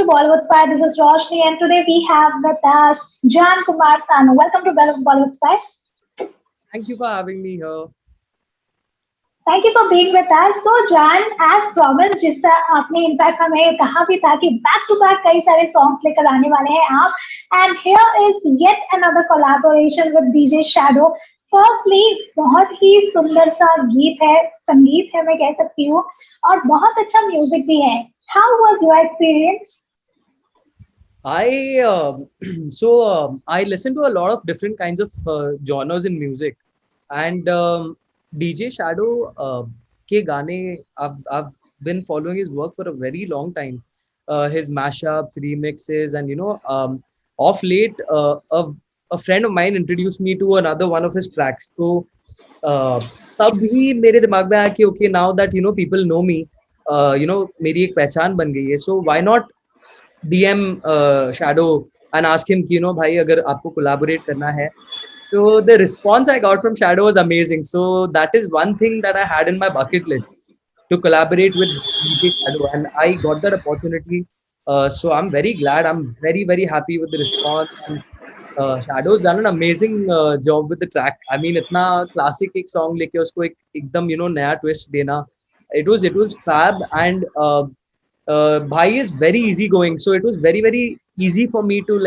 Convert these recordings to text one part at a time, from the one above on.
Bollywood Spy. This is Roshni, and today we have with us Jan Kumar Sanu. Welcome to Bollywood Spy. Thank you for having me here. Thank you for being with us. So, Jan, as promised, जिसका आपने in fact हमें कहा भी था कि back to back कई सारे songs लेकर आने वाले हैं आप. And here is yet another collaboration with DJ Shadow. Firstly, बहुत ही सुंदर सा गीत है, संगीत है मैं कह सकती हूँ, और बहुत अच्छा म्यूजिक भी है. How was your experience? I I listen to a lot of different kinds of genres in music, and DJ Shadow के गाने I've been following his work for a very long time. His mashups, remixes, and off late a friend of mine introduced me to another one of his tracks. So uh, तब ही मेरे दिमाग में आया कि okay, now that people know me, मेरी एक पहचान बन गई है. So why not DM Shadow and ask him कि भाई अगर आपको collaborate करना है. So the response I got from Shadow was amazing. So that is one thing that I had in my bucket list, to collaborate with DJ Shadow, and I got that opportunity. So I'm very glad. I'm very very happy with the response, and Shadow's done an amazing job with the track. I mean, इतना classic एक song लेके उसको एकदम नया twist देना. It was fab, and Bhai is very easygoing, so it was very very easy for me to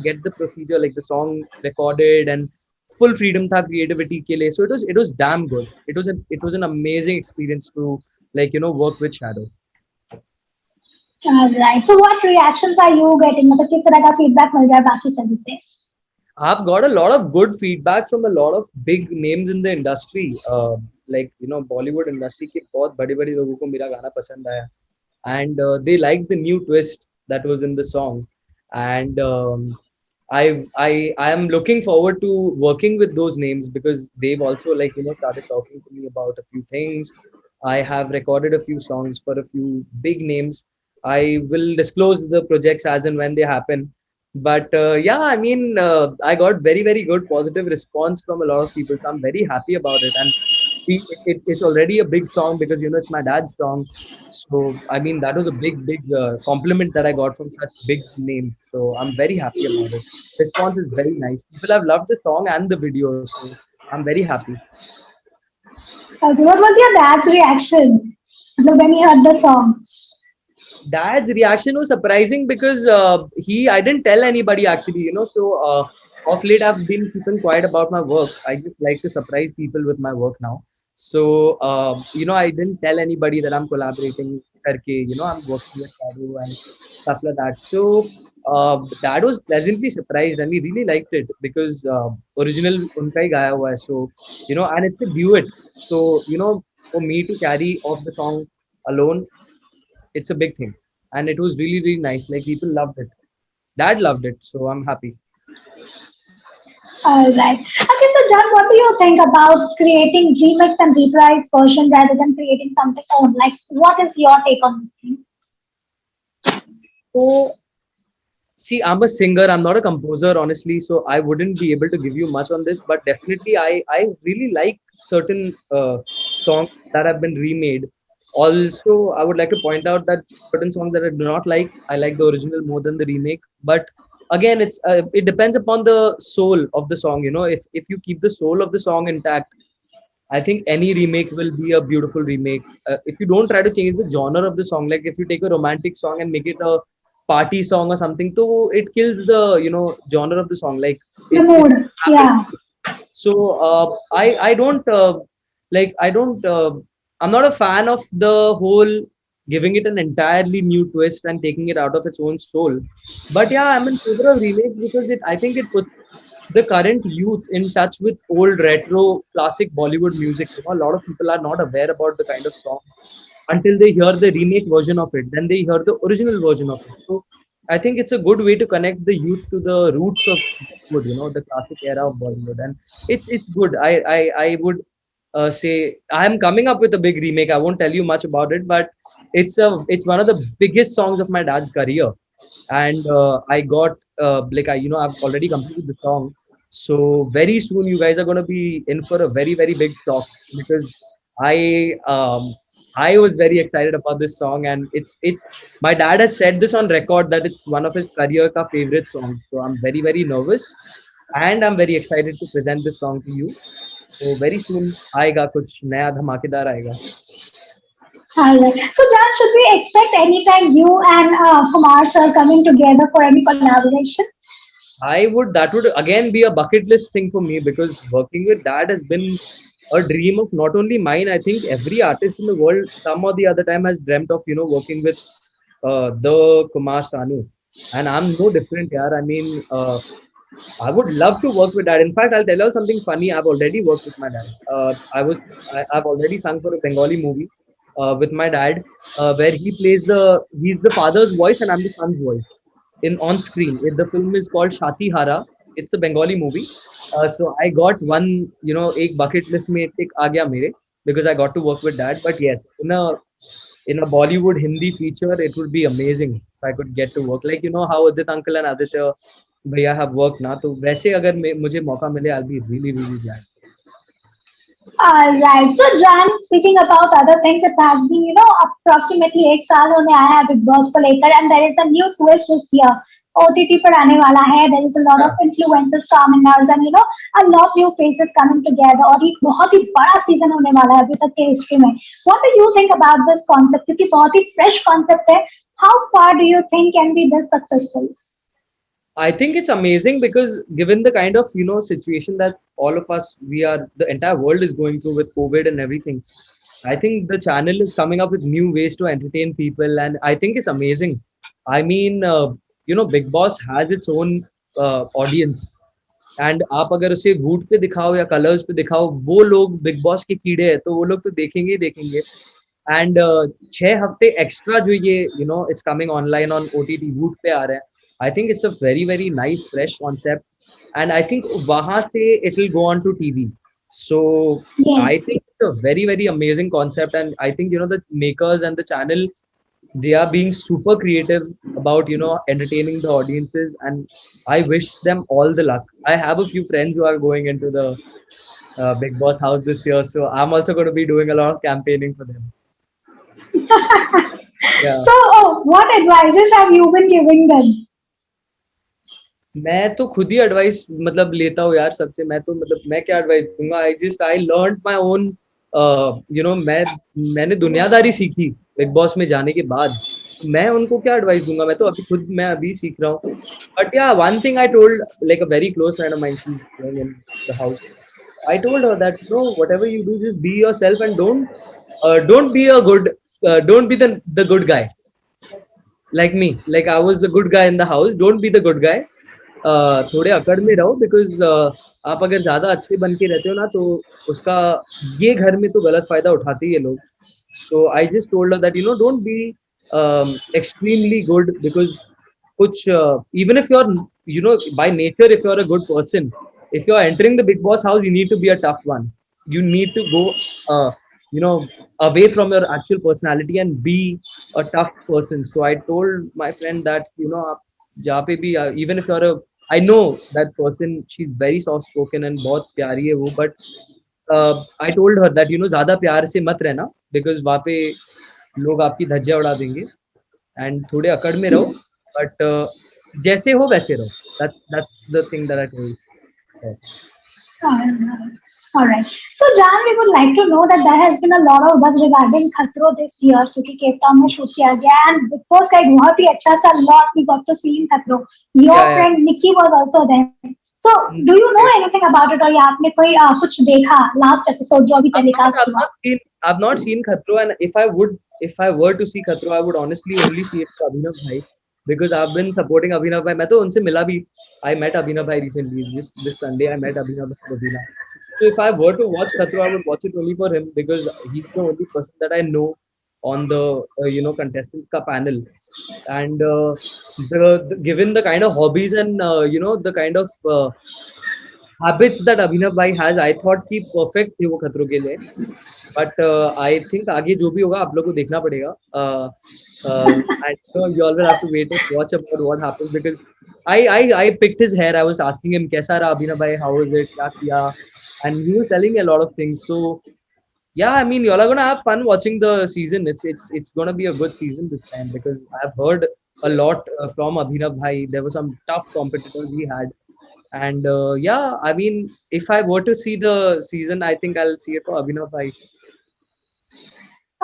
get the procedure, like the song recorded, and full freedom tha creativity ke liye. So it was damn good. It was an amazing experience to work with Shadow. Right. So, what reactions are you getting? मतलब किस तरह का feedback मिल रहा है बाकी सभी से? I've got a lot of good feedback from a lot of big names in the industry. Bollywood industry के बहुत बड़े बड़े लोगों को मेरा गाना पसंद आया, and they liked the new twist that was in the song, and I am looking forward to working with those names, because they've also started talking to me about a few things. I have recorded a few songs for a few big names. I will disclose the projects as and when they happen. But yeah, I mean, I got very very good positive response from a lot of people, so I'm very happy about it. And it's already a big song, because it's my dad's song. So I mean, that was a big big compliment that I got from such big names. So I'm very happy about it. Response is very nice. People have loved the song and the video, so I'm very happy. Okay, what was your dad's reaction when he heard the song? Dad's reaction was surprising, because I didn't tell anybody actually, so of late I've been keeping quiet about my work. I just like to surprise people with my work now. So I didn't tell anybody that I'm collaborating karke, I'm working with Shadow and stuff like that. So Dad was pleasantly surprised, and he really liked it, because original unka hi gaya hua hai. So and it's a duet. So for me to carry off the song alone, it's a big thing, and it was really really nice. Like, people loved it. Dad loved it, so I'm happy. All right. Okay, so John, what do you think about creating remix and reprise version rather than creating something own? Like, what is your take on this thing? So see, I'm a singer, I'm not a composer, honestly, so I wouldn't be able to give you much on this. But definitely I really like certain songs that have been remade. Also, I would like to point out that certain songs that I do not like, I like the original more than the remake. But again, it depends upon the soul of the song. If you keep the soul of the song intact, I think any remake will be a beautiful remake. If you don't try to change the genre of the song, like if you take a romantic song and make it a party song or something, so it kills the genre of the song. Like, The it's mood. Yeah. so I don't like I don't I'm not a fan of the whole giving it an entirely new twist and taking it out of its own soul. But yeah, I'm in favor of remakes, because I think it puts the current youth in touch with old retro classic Bollywood music. A lot of people are not aware about the kind of song until they hear the remake version of it. Then they hear the original version of it. So I think it's a good way to connect the youth to the roots of Bollywood, the classic era of Bollywood, and it's good. I would say I'm coming up with a big remake. I won't tell you much about it, but it's one of the biggest songs of my dad's career, and I got I've already completed the song. So very soon you guys are going to be in for a very very big shock, because I I was very excited about this song, and it's my dad has said this on record that it's one of his career ka favorite songs. So I'm very nervous, and I'm very excited to present this song to you. So very soon आएगा कुछ नया धमाकेदार आएगा. Alright. So, Jan, should we expect anytime you and Kumar sir coming together for any collaboration? That would again be a bucket list thing for me because working with dad has been a dream of not only mine. I think every artist in the world, some or the other time, has dreamt of working with the Kumar Sanu, and I'm no different here. I mean, I would love to work with dad. In fact, I'll tell you something funny. I've already worked with my dad. I've already sung for a Bengali movie with my dad, where he's the father's voice and I'm the son's voice in on screen. The film is called Shati Hara. It's a Bengali movie. So I got one, एक bucket list में tick आ गया मेरे because I got to work with dad. But yes, in a Bollywood Hindi feature, it would be amazing if I could get to work. Like how Udit uncle and Aditya भैया have worked ना, तो वैसे अगर मुझे मौका मिले, I'll be really glad. Alright. So, Jan, speaking about other things, it has been, approximately एक साल होने आया है Big Boss को लेकर, and there is a new twist this year. OTT पर आने वाला है. There is a lot हाँ. of influencers coming out, and a lot of new faces coming together. और एक बहुत ही बड़ा सीजन होने वाला है अभी तक के हिस्ट्री में. What do you think about this concept? क्योंकि बहुत ही fresh concept है. How far do you think can be this successful? I think it's amazing because given the kind of situation that all of us the entire world is going through with COVID and everything, I think the channel is coming up with new ways to entertain people, and I think it's amazing. I mean, Big Boss has its own audience, and आप अगर उसे वूट पे दिखाओ या colours पे दिखाओ, वो लोग बिग बॉस के कीड़े हैं, तो वो लोग तो देखेंगे ही देखेंगे. एंड 6 हफ्ते एक्स्ट्रा जो ये it's coming online on OTT वूट पे आ रहे हैं. I think it's a very nice fresh concept, and I think वहां से it will go on to TV. So Yes. I think it's a very amazing concept, and I think the makers and the channel, they are being super creative about entertaining the audiences, and I wish them all the luck. I have a few friends who are going into the Big Boss house this year, so I'm also going to be doing a lot of campaigning for them. Yeah. So, what advices have you been giving them? मैं तो खुद ही advice मतलब लेता हूँ यार सबसे. मैं तो मतलब मैं क्या एडवाइस दूंगा. आई लर्न माई ओन मैंने दुनियादारी सीखी बिग बॉस में जाने के बाद. मैं उनको क्या एडवाइस दूंगा. मैं अभी सीख रहा हूँ. बट या one thing I told like a very close friend of mine, she is in the house. I told her that whatever you do, just be yourself and don't be don't be the good guy like me. Like I was the good guy in the house. Don't be the good guy. थोड़े अकड़ में रहो because आप अगर ज्यादा अच्छे बन के रहते हो ना, तो उसका ये घर में तो गलत फायदा उठाते ही है लोग. So I just told her that don't be extremely good because कुछ even if you're by nature, if you're a good person, if you're entering the Big Boss house, you need to be a tough one. You need to go uh, you know away from your actual personality and be a tough person. So I told my friend that आप जहाँ पे भी even if you're a I know that person, she's very soft spoken and बहुत प्यारी है वो, but I told her that ज्यादा प्यार से मत रहना because वहाँ पे लोग आपकी धज्जियां उड़ा देंगे, and थोड़े अकड़ में रहो, but जैसे हो वैसे रहो. That's the thing that I told her. All right. So, Jan, we would like to know that there has been a lot of buzz regarding Khatro this year क्योंकि केप टाउन में shoot किया गया and Big Boss का एक बहुत ही अच्छा सा lot we got to see in Khatro. Your Yeah. friend Nikki was also there. So, do you know anything about it or या आपने कोई कुछ देखा last episode जो अभी telecast हुआ? I've not seen Khatro, and if I were to see Khatro, I would honestly only see it for Abhinav Bhai because I've been supporting Abhinav Bhai. मैं तो उनसे मिला भी. I met Abhinav Bhai recently. This Sunday, I met Abhinav Bhai Ravina. So if I were to watch Khatro, I would watch it only for him because he's the only person that I know on the contestants ka panel. And given the kind of hobbies and the kind of habits that Abhinav Bhai has, I thought कि perfect थे वो खतरों के लिए. But I think आगे जो भी होगा आप लोग को देखना पड़ेगा. And you all will have to wait and watch about what happens because I picked his hair. I was asking him कैसा रहा Abhinav Bhai, how was it, क्या किया, and he was telling me a lot of things. So Yeah, I mean, y'all are gonna have fun watching the season. It's gonna be a good season this time because I've heard a lot from Abhinav Bhai. There were some tough competitors he had, and yeah, I mean, if I were to see the season, I think I'll see it for Abhinav Bhai.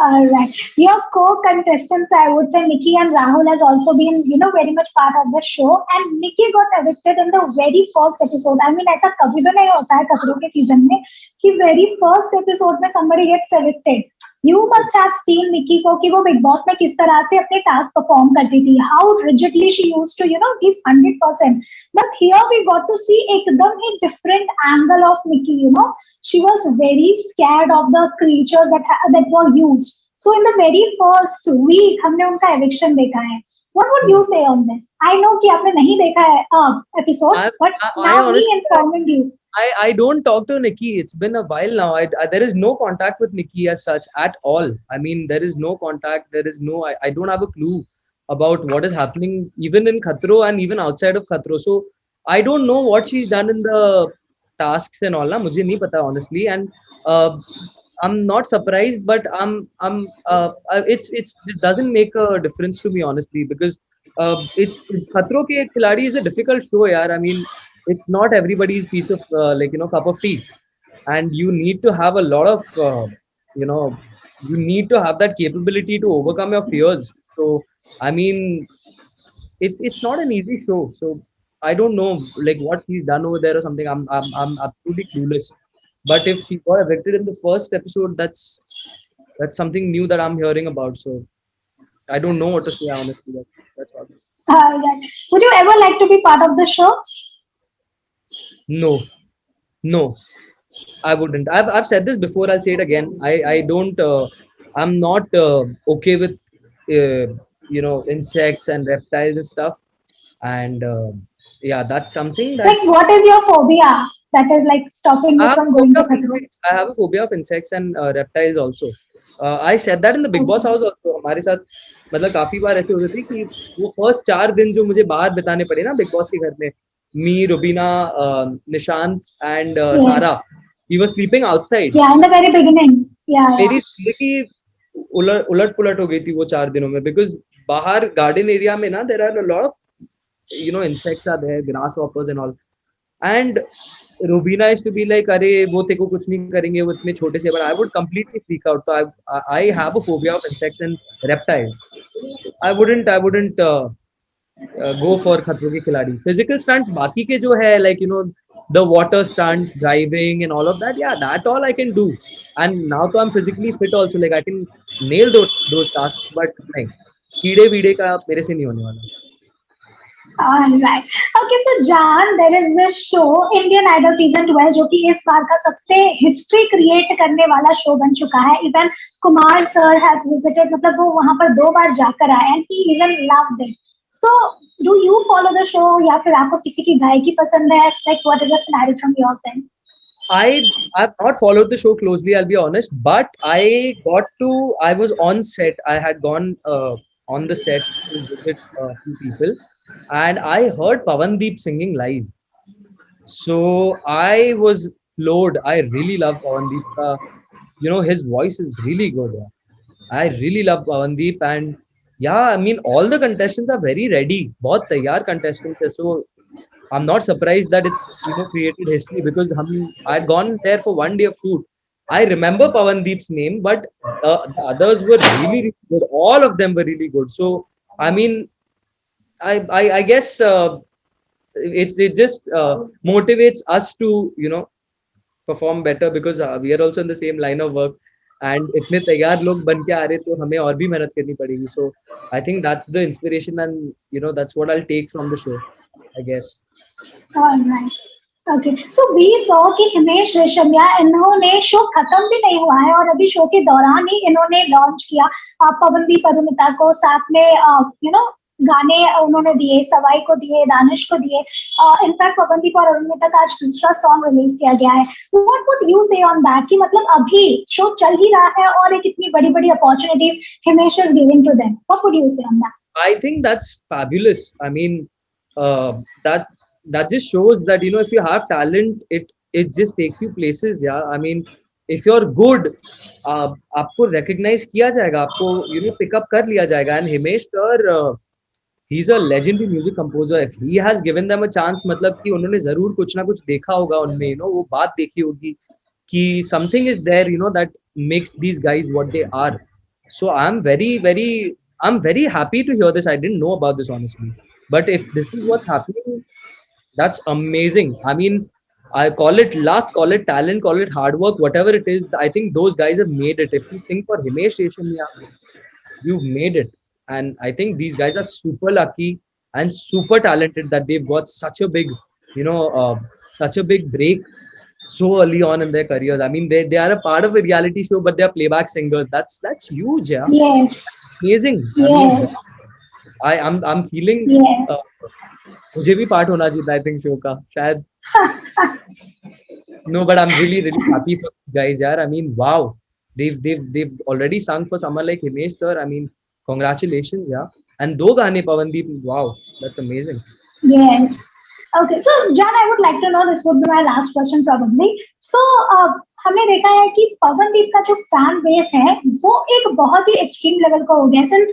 All right. Your co-contestants, I would say Nikki and Rahul has also been, very much part of the show. And Nikki got evicted in the very first episode. I mean, ऐसा कभी तो नहीं होता है खतरों के season में कि very first episode में somebody gets evicted. You must have seen Nikki को कि वो Big Boss में किस तरह से अपने task perform करती थी. How rigidly she used to, give 100%. But here we got to see एकदम ही different angle of Nikki. She was very scared of the creatures that were used. So in the very first week हमने उनका eviction देखा है. What would you say on this? I know कि आपने नहीं देखा है episode, but I now me honestly, informing you. I don't talk to Nikki. It's been a while now. There is no contact with Nikki as such at all. I mean, there is no contact. There is no. I don't have a clue about what is happening even in Khatro and even outside of Khatro. So I don't know what she's done in the tasks and all. Na मुझे नहीं पता honestly. And uh, I'm not surprised, but it doesn't make a difference to me honestly because it's Khatro ke Khiladi is a difficult show, yaar. I mean, it's not everybody's piece of cup of tea, and you need to have a lot of you know you need to have that capability to overcome your fears. So I mean, it's not an easy show. So I don't know like what he's done over there or something. I'm absolutely clueless. But if she got evicted in the first episode, that's something new that I'm hearing about. So I don't know what to say honestly. That's all. Right. Would you ever like to be part of the show? No, no, I wouldn't. I've said this before. I'll say it again. I don't. I'm not okay with insects and reptiles and stuff. And yeah, that's something that Like, what is your phobia that is like stopping I you have from a going phobia to of Khatro? insects. I have a phobia of insects and reptiles also. I said that in the Big Boss Okay. house also. हमारे साथ मतलब काफी बार ऐसे होते थे कि वो first 4 दिन जो मुझे बाहर बिताने पड़े ना बिग बॉस के घर में, me, Rubina, Nishant and Sara, Yes. We were sleeping outside. Yeah, in the very beginning. Yeah, yeah. मेरी जिंदगी उलट पुलट हो गई थी वो 4 दिनों में बिकॉज बाहर गार्डन एरिया में ना there are a lot of insects are there, grasshoppers and all. And Rubina used to be like, "अरे वो तेरे को कुछ नहीं करेंगे, वो इतने छोटे से." But I would completely freak out. So I have a phobia of insects and reptiles. So I wouldn't go for खतरों के खिलाड़ी. Physical stunts बाकी के जो है like the water stunts, driving and all of that. Yeah, that all I can do. And now तो I'm physically fit also. Like I can nail those tasks. But नहीं, कीड़े वीड़े का मेरे से नहीं होने वाला. All right. Okay, so Jan, there is this show Indian Idol season 12 जो कि इस बार का सबसे हिस्ट्री क्रिएट करने वाला शो बन चुका है. Even Kumar sir has visited, मतलब वो वहां पर 2 बार जाकर आए and he even loved it. So do you follow the show या फिर आपको किसी की गायकी पसंद है? Like what is the scenario from your side? I've not followed the show closely, I'll be honest, but I was on set. I had gone on the set to visit a few people, and I heard Pawandeep singing live. So I was floored. I really love Pawandeep. His voice is really good. Yeah. I really love Pawandeep, and yeah, I mean all the contestants are very ready. बहुत तैयार contestants है. So I'm not surprised that it's created history because I'd gone there for one day of shoot. I remember Pawandeep's name, but the others were really, really good. All of them were really good. So I mean, I guess it just motivates us to perform better because we are also in the same line of work. And इतने तैयार लोग बन के आ रहे तो हमें और भी मेहनत करनी पड़ेगी. So I think that's the inspiration, and that's what I'll take from the show, I guess. Alright. Okay, so we saw कि हिमेश रेशमिया, इन्होंने शो खत्म भी नहीं हुआ है और अभी शो के दौरान ही इन्होंने लॉन्च किया पवनदीप अरुणिता को, साथ में गाने उन्होंने दिए, सवाई को दिए, दानिश को दिए. इनफैक्ट पवनदीप और अरुणिता का आज दूसरा सॉन्ग रिलीज किया गया है. What would you say on that कि मतलब अभी शो चल ही रहा है और एक इतनी बड़ी बड़ी opportunities Himesh is giving to them? What would you say on that? I think that's fabulous. I mean, uh, that that just shows that if you have talent, it just takes you places. Yeah, I mean, if you're good, आपको recognize किया जाएगा, आपको pick up कर लिया जाएगा. And Himesh sir, he's a legendary music composer. If he has given them a chance, मतलब कि उन्होंने जरूर कुछ ना कुछ देखा होगा उनमें, वो बात देखी होगी कि something is there, that makes these guys what they are. So I'm very happy to hear this. I didn't know about this, honestly. But if this is what's happening, that's amazing. I mean, I call it luck, call it talent, call it hard work, whatever it is. I think those guys have made it. If you sing for Himesh Reshammiya, you've made it. And I think these guys are super lucky and super talented that they've got such a big, such a big break so early on in their careers. I mean, they are a part of a reality show, but they're playback singers. That's huge, yeah. Yes. Amazing. I mean, Yes. I'm feeling. Yes. मुझे भी part होना चाहिए था, I think, show का शायद. No, but I'm really happy for these guys, yaar. I mean, wow, they've already sung for someone like Himesh sir. I mean, congratulations, yeah. And दो गाने Pawandeep, wow, that's amazing. Yes. Okay, so Jan, I would like to know, this would be my last question probably. So, हमने देखा है कि पवनदीप का जो fan base है वो एक बहुत ही एक्सट्रीम लेवल का हो गया. सिंस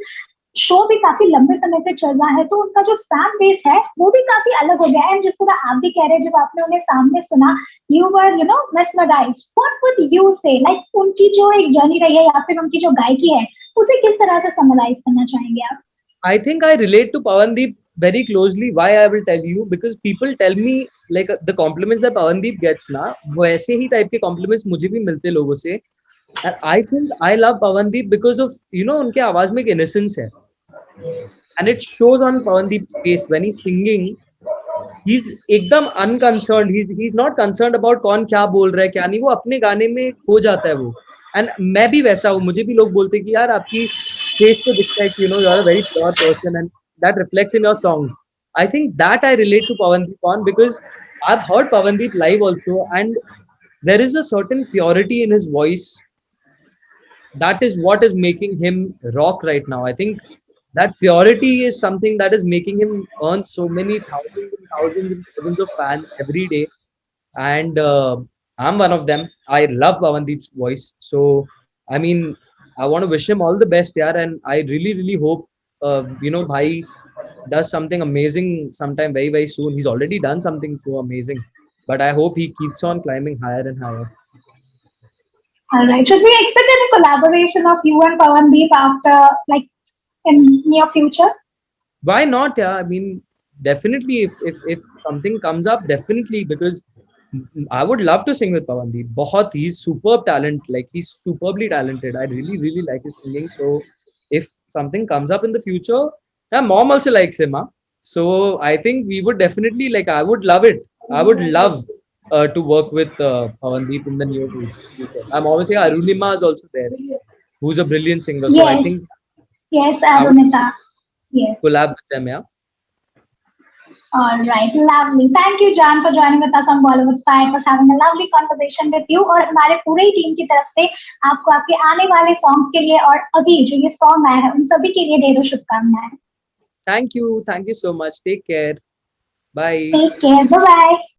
शो भी काफी लंबे समय से चल रहा है तो उनका जो फैन बेस है वो भी काफी अलग हो गया है. एंड जिस तरह आप भी कह रहे हैं, जब आपने उन्हें सामने सुना, you were mesmerized. What would you say? Like, उनकी जो एक जर्नी रही है या फिर उनकी जो गायकी है उसे किस तरह से समराइज करना चाहेंगे आप? I think I relate to Pawandeep very closely. Why, I will tell you, because people tell me like the compliments that Pawandeep gets ना, वैसे ही type के compliments मुझे भी मिलते लोगों से. And I think I love Pawandeep because of उनके आवाज में एक innocence है. And it shows on Pawandeep's face when he's singing. He's एकदम unconcerned. He's not concerned about कौन क्या बोल रहा है क्या नहीं. वो अपने गाने में खो जाता है वो. And मैं भी वैसा हूँ. मुझे भी लोग बोलते हैं कि यार आपकी face पे दिखता है कि you are a very pure person and that reflects in your songs. I think that I relate to Pawandeep on because I've heard Pawandeep live also, and there is a certain purity in his voice. That is what is making him rock right now. I think that purity is something that is making him earn so many thousands and thousands and thousands of fans every day. And I'm one of them. I love Pawandeep's voice. So, I mean, I want to wish him all the best, yeah. And I really hope, Bhai does something amazing sometime very soon. He's already done something so amazing, but I hope he keeps on climbing higher and higher. All right. Should we expect any collaboration of you and Pawandeep after, like, in near future? Why not? Yeah, I mean, definitely. If something comes up, definitely, because I would love to sing with Pawandeep. He's superb talent. Like, he's superbly talented. I really like his singing. So if something comes up in the future, yeah, mom also likes him. Huh? So I think we would definitely, like, I would love it. I would love to work with Pawandeep in the near future. I'm obviously Arunima is also there, who's a brilliant singer. So I Yes. think Yes, I would Arunita. Yes. collab with them. Yeah. All right, lovely. Thank you, Jan, for joining with us on Bollywood Spy. It was having a lovely conversation with you. और हमारे पूरे team की तरफ से आपको आपके आने वाले सॉन्ग्स के लिए और अभी जो ये सॉन्ग आया है उन सभी के लिए ढेरों शुभकामनाएं. Thank you so much. Take care. Bye. Take care. Bye bye.